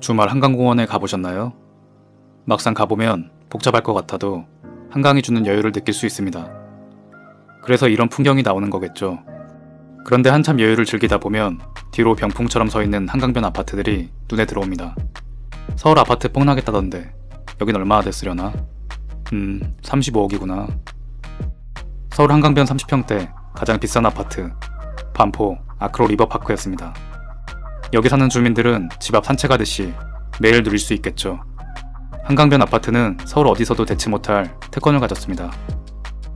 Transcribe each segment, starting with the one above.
주말 한강공원에 가보셨나요? 막상 가보면 복잡할 것 같아도 한강이 주는 여유를 느낄 수 있습니다. 그래서 이런 풍경이 나오는 거겠죠. 그런데 한참 여유를 즐기다 보면 뒤로 병풍처럼 서 있는 한강변 아파트들이 눈에 들어옵니다. 서울 아파트 뽕나겠다던데 여긴 얼마나 됐으려나? 35억이구나. 서울 한강변 30평대 가장 비싼 아파트 반포 아크로 리버파크였습니다. 여기 사는 주민들은 집 앞 산책하듯이 매일 누릴 수 있겠죠. 한강변 아파트는 서울 어디서도 대치 못할 특권을 가졌습니다.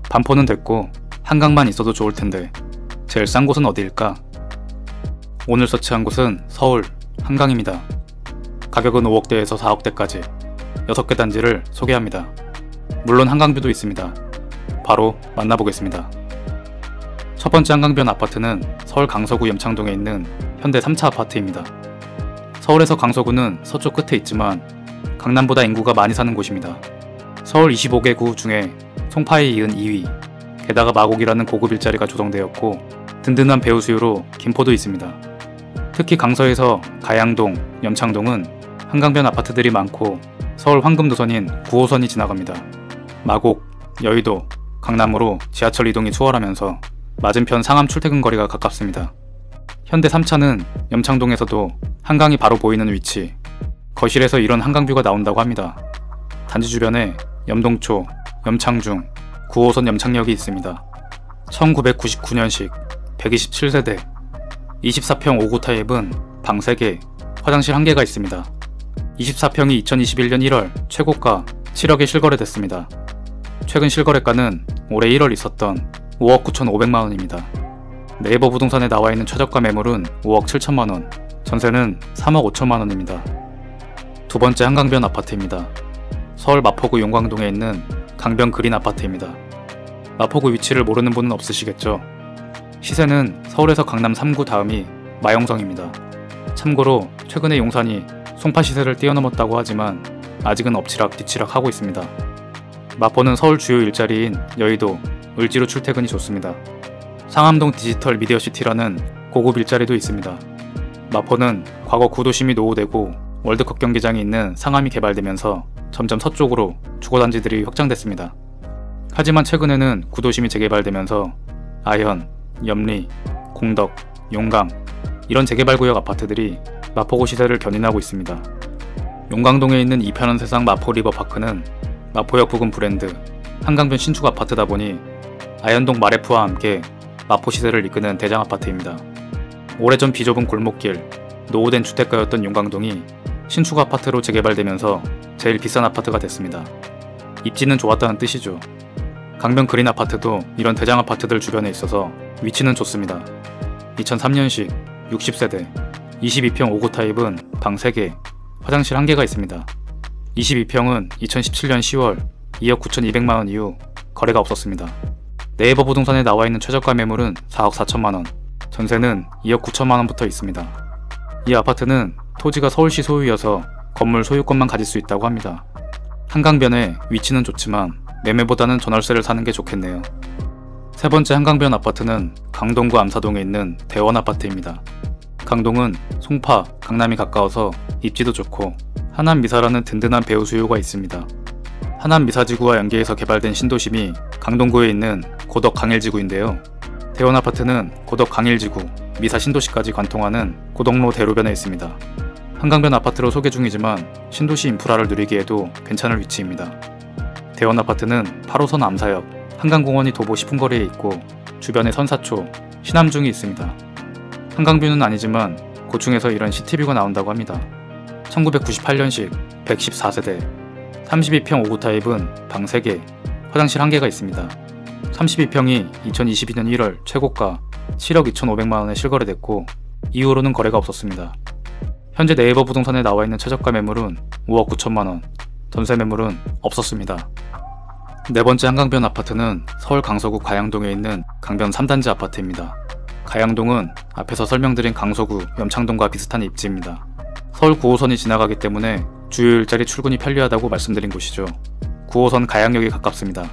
반포는 됐고 한강만 있어도 좋을 텐데 제일 싼 곳은 어디일까? 오늘 서치한 곳은 서울 한강입니다. 가격은 5억대에서 4억대까지 6개 단지를 소개합니다. 물론 한강뷰도 있습니다. 바로 만나보겠습니다. 첫 번째 한강변 아파트는 서울 강서구 염창동에 있는 현대 3차 아파트입니다. 서울에서 강서구는 서쪽 끝에 있지만 강남보다 인구가 많이 사는 곳입니다. 서울 25개 구 중에 송파에 이은 2위, 게다가 마곡이라는 고급 일자리가 조성되었고 든든한 배우 수요로 김포도 있습니다. 특히 강서에서 가양동, 염창동은 한강변 아파트들이 많고 서울 황금도선인 9호선이 지나갑니다. 마곡, 여의도, 강남으로 지하철 이동이 수월하면서 맞은편 상암 출퇴근 거리가 가깝습니다. 현대 3차는 염창동에서도 한강이 바로 보이는 위치, 거실에서 이런 한강뷰가 나온다고 합니다. 단지 주변에 염동초, 염창중, 9호선 염창역이 있습니다. 1999년식 127세대 24평 5구 타입은 방 3개, 화장실 1개가 있습니다. 24평이 2021년 1월 최고가 7억에 실거래됐습니다. 최근 실거래가는 올해 1월 있었던 5억 9,500만원입니다. 네이버 부동산에 나와있는 최저가 매물은 5억 7천만원, 전세는 3억 5천만원입니다. 두 번째 한강변 아파트입니다. 서울 마포구 용광동에 있는 강변 그린 아파트입니다. 마포구 위치를 모르는 분은 없으시겠죠? 시세는 서울에서 강남 3구 다음이 마용성입니다. 참고로 최근에 용산이 송파 시세를 뛰어넘었다고 하지만 아직은 엎치락 뒤치락 하고 있습니다. 마포는 서울 주요 일자리인 여의도, 을지로 출퇴근이 좋습니다. 상암동 디지털 미디어시티라는 고급 일자리도 있습니다. 마포는 과거 구도심이 노후되고 월드컵 경기장이 있는 상암이 개발되면서 점점 서쪽으로 주거단지들이 확장됐습니다. 하지만 최근에는 구도심이 재개발되면서 아현, 염리, 공덕, 용강 이런 재개발구역 아파트들이 마포구 시세를 견인하고 있습니다. 용강동에 있는 이편한 세상 마포 리버파크는 마포역 부근 브랜드 한강변 신축 아파트다 보니 아현동 마레프와 함께 마포 시세를 이끄는 대장 아파트입니다. 오래전 비좁은 골목길, 노후된 주택가였던 용강동이 신축 아파트로 재개발되면서 제일 비싼 아파트가 됐습니다. 입지는 좋았다는 뜻이죠. 강변 그린 아파트도 이런 대장 아파트들 주변에 있어서 위치는 좋습니다. 2003년식 60세대 22평 5구 타입은 방 3개, 화장실 1개가 있습니다. 22평은 2017년 10월 2억 9,200만원 이후 거래가 없었습니다. 네이버 부동산에 나와있는 최저가 매물은 4억 4천만원, 전세는 2억 9천만원부터 있습니다. 이 아파트는 토지가 서울시 소유여서 건물 소유권만 가질 수 있다고 합니다. 한강변에 위치는 좋지만 매매보다는 전월세를 사는 게 좋겠네요. 세 번째 한강변 아파트는 강동구 암사동에 있는 대원 아파트입니다. 강동은 송파, 강남이 가까워서 입지도 좋고 하남미사라는 든든한 배우 수요가 있습니다. 하남미사지구와 연계해서 개발된 신도심이 강동구에 있는 고덕 강일지구인데요. 대원 아파트는 고덕 강일지구, 미사 신도시까지 관통하는 고덕로 대로변에 있습니다. 한강변 아파트로 소개 중이지만 신도시 인프라를 누리기에도 괜찮을 위치입니다. 대원 아파트는 8호선 암사역, 한강공원이 도보 10분 거리에 있고 주변에 선사초, 신암중이 있습니다. 한강뷰는 아니지만 고층에서 이런 시티뷰가 나온다고 합니다. 1998년식 114세대 32평 5구 타입은 방 3개, 화장실 1개가 있습니다. 32평이 2022년 1월 최고가 7억 2,500만원에 실거래됐고 이후로는 거래가 없었습니다. 현재 네이버 부동산에 나와있는 최저가 매물은 5억 9천만원, 전세 매물은 없었습니다. 네 번째 한강변 아파트는 서울 강서구 가양동에 있는 강변 3단지 아파트입니다. 가양동은 앞에서 설명드린 강서구 염창동과 비슷한 입지입니다. 서울 9호선이 지나가기 때문에 주요 일자리 출근이 편리하다고 말씀드린 곳이죠. 9호선 가양역이 가깝습니다.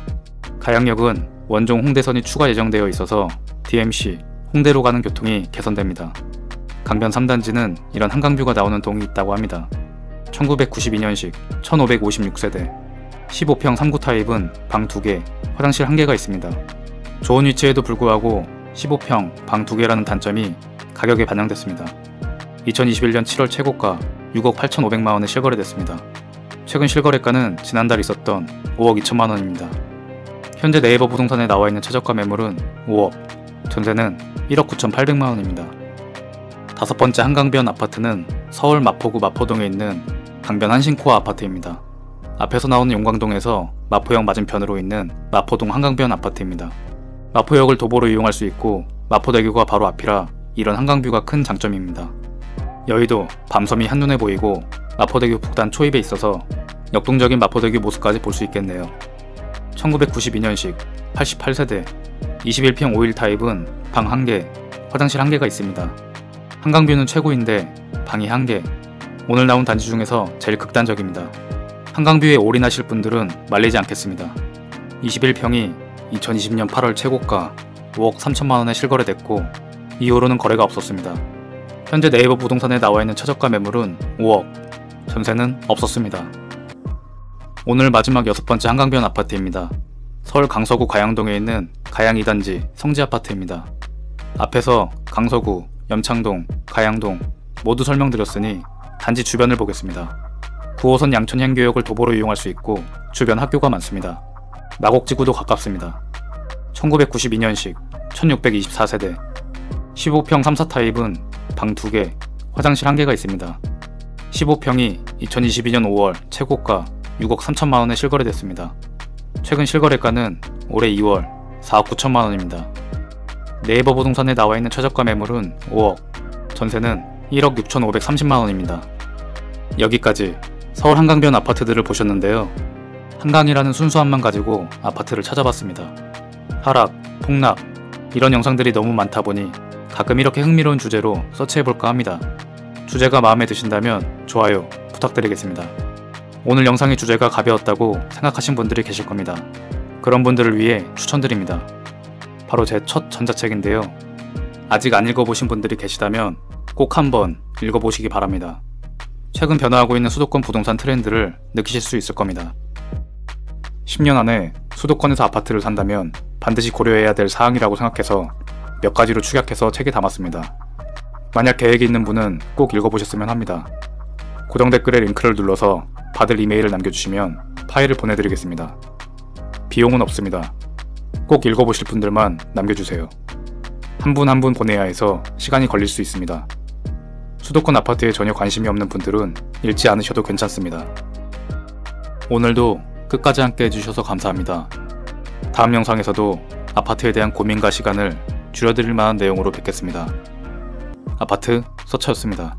가양역은 원종 홍대선이 추가 예정되어 있어서 DMC, 홍대로 가는 교통이 개선됩니다. 강변 3단지는 이런 한강뷰가 나오는 동이 있다고 합니다. 1992년식 1556세대 15평 3구 타입은 방 2개, 화장실 1개가 있습니다. 좋은 위치에도 불구하고 15평 방 2개라는 단점이 가격에 반영됐습니다. 2021년 7월 최고가 6억 8,500만원에 실거래됐습니다. 최근 실거래가는 지난달 있었던 5억 2천만원입니다. 현재 네이버 부동산에 나와있는 최저가 매물은 5억, 전세는 1억 9,800만원입니다. 다섯 번째 한강변 아파트는 서울 마포구 마포동에 있는 강변 한신코아 아파트입니다. 앞에서 나오는 용광동에서 마포역 맞은편으로 있는 마포동 한강변 아파트입니다. 마포역을 도보로 이용할 수 있고 마포대교가 바로 앞이라 이런 한강뷰가 큰 장점입니다. 여의도, 밤섬이 한눈에 보이고 마포대교 북단 초입에 있어서 역동적인 마포대교 모습까지 볼 수 있겠네요. 1992년식 88세대 21평 5일 타입은 방 1개, 화장실 1개가 있습니다. 한강뷰는 최고인데 방이 1개, 오늘 나온 단지 중에서 제일 극단적입니다. 한강뷰에 올인하실 분들은 말리지 않겠습니다. 21평이 2020년 8월 최고가 5억 3천만원에 실거래됐고 이후로는 거래가 없었습니다. 현재 네이버 부동산에 나와있는 최저가 매물은 5억, 전세는 없었습니다. 오늘 마지막 6번째 한강변 아파트입니다. 서울 강서구 가양동에 있는 가양 2단지 성지아파트입니다. 앞에서 강서구, 염창동, 가양동 모두 설명드렸으니 단지 주변을 보겠습니다. 9호선 양천 향교역을 도보로 이용할 수 있고 주변 학교가 많습니다. 마곡지구도 가깝습니다. 1992년식 1624세대 15평 3사 타입은 방 2개, 화장실 1개가 있습니다. 15평이 2022년 5월 최고가 6억 3천만원에 실거래됐습니다. 최근 실거래가는 올해 2월 4억 9천만원입니다. 네이버 부동산에 나와있는 최저가 매물은 5억, 전세는 1억 6,530만원입니다. 여기까지 서울 한강변 아파트들을 보셨는데요. 한강이라는 순수함만 가지고 아파트를 찾아봤습니다. 하락, 폭락 이런 영상들이 너무 많다 보니 가끔 이렇게 흥미로운 주제로 서치해볼까 합니다. 주제가 마음에 드신다면 좋아요 부탁드리겠습니다. 오늘 영상의 주제가 가벼웠다고 생각하신 분들이 계실 겁니다. 그런 분들을 위해 추천드립니다. 바로 제 첫 전자책인데요. 아직 안 읽어보신 분들이 계시다면 꼭 한번 읽어보시기 바랍니다. 최근 변화하고 있는 수도권 부동산 트렌드를 느끼실 수 있을 겁니다. 10년 안에 수도권에서 아파트를 산다면 반드시 고려해야 될 사항이라고 생각해서 몇 가지로 축약해서 책에 담았습니다. 만약 계획이 있는 분은 꼭 읽어보셨으면 합니다. 고정 댓글에 링크를 눌러서 받을 이메일을 남겨주시면 파일을 보내드리겠습니다. 비용은 없습니다. 꼭 읽어보실 분들만 남겨주세요. 한 분 한 분 보내야 해서 시간이 걸릴 수 있습니다. 수도권 아파트에 전혀 관심이 없는 분들은 읽지 않으셔도 괜찮습니다. 오늘도 끝까지 함께 해주셔서 감사합니다. 다음 영상에서도 아파트에 대한 고민과 시간을 줄여드릴 만한 내용으로 뵙겠습니다. 아파트 서치였습니다.